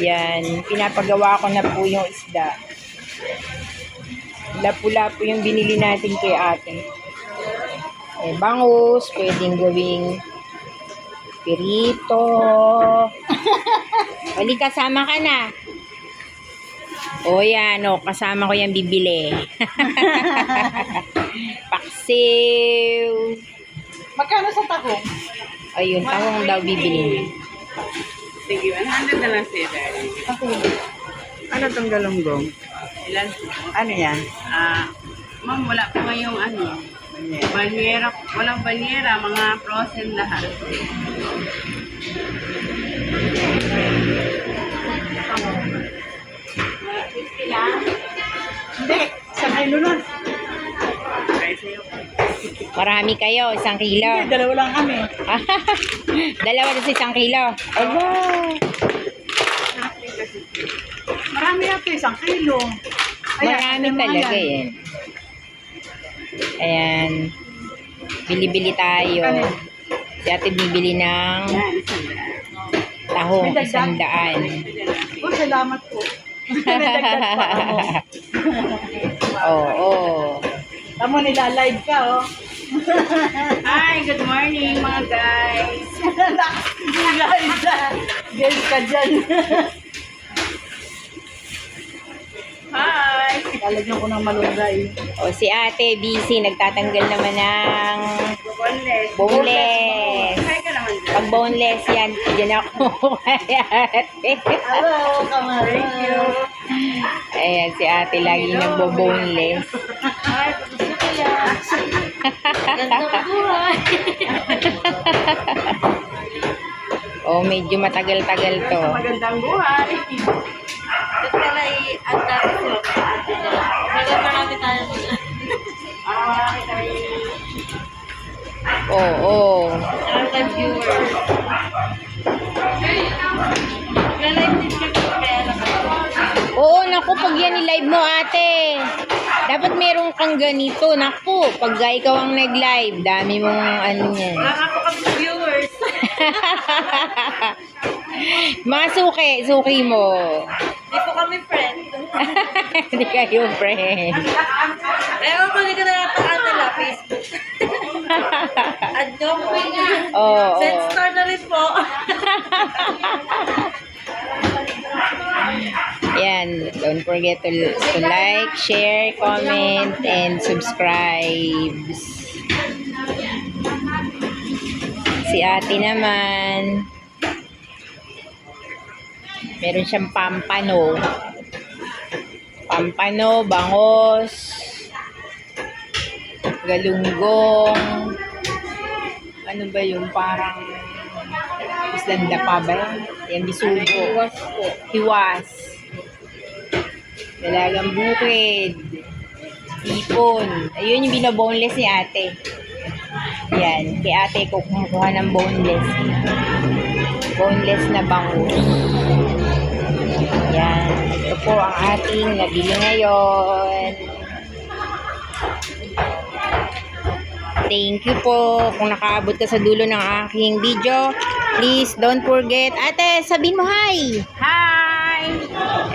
Yan, pinapagawa ko na po yung isda. Lapu-lapu yung binili natin kay ate. Bangus, pwedeng gawing pirito. Wali, kasama ka na. O yan, kasama ko yan bibili. Paksiw. Magkano sa tahong? Ayun, tahong daw bibili. Sige, 100 na lang siya, darling. Okay. Ano tong galunggong? Ilan? Ano yan? Ma'am, wala po ngayong ano. Banyera. Walang banyera, mga frozen lahat. Mga 50 lang. Hindi. Sa kilo nun. Okay, sa'yo. Marami kayo, 1 kilo. Hindi, dalawa lang kami. Dalawa na sa 1 kilo. Aba. Marami na ito, 1 kilo. Marami talaga yan. Ayan. Bili-bili tayo. Si ate bibili ng Yan, isang daan. tahong May dagdag. 100. Oh, salamat po. May dagdag pa ako. Oo. Tamo, nila-live ka, oh. Hi, good morning mga guys. Nila-live ka. Guys ka dyan. Hi. Lalagyan ko ng malunggay. O, si ate busy. Nagtatanggal naman ng Boneless. boneless. Hi ka naman dyan. Pag boneless yan, dyan ako. Kay ate. Hello, kamara. Thank you. Ayan, si ate lagi nagbo-boneless. Hi, gusto ko yan. Ganda ng buhay. O, medyo matagal-tagal to. Magandang buhay. Ito pala ang dati sila sa atin na. Marami tayo. Marami tayo. Oo. Marami tayong viewers. Nag-live din kami kaya Oo, naku, pag yan i-live mo, ate. Dapat meron kang ganito. Naku, pag ikaw ang nag-live, dami mong ano yan. Wala po kami viewers. Mga suki mo. Hindi po kami friend. Hindi kayo, friend. Ewan ko, hindi ko na napakaan nila, Facebook. Add nyo po. Oo. Send star na rin po. Yan, don't forget to like, share, comment, and subscribe. Si ate naman, meron siyang pampano. Pampano, bangos, galunggong, ano ba yung parang isdanda pa ba yan? Yan, bisugo. Iwas po. Hiwas. Dalagang bukid. Ipon. Ayun yung binoboneless ni ate. Yan. Kay ate ko kumukuha ng boneless. Boneless na bangus. Yan. Ito po ang ating nabili ngayon. Thank you po. Kung nakaabot ka sa dulo ng aking video, please don't forget. Ate, sabihin mo hi. Hi.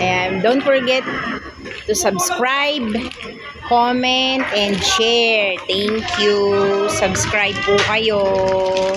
And don't forget to subscribe, comment, and share. Thank you. Subscribe po kayo.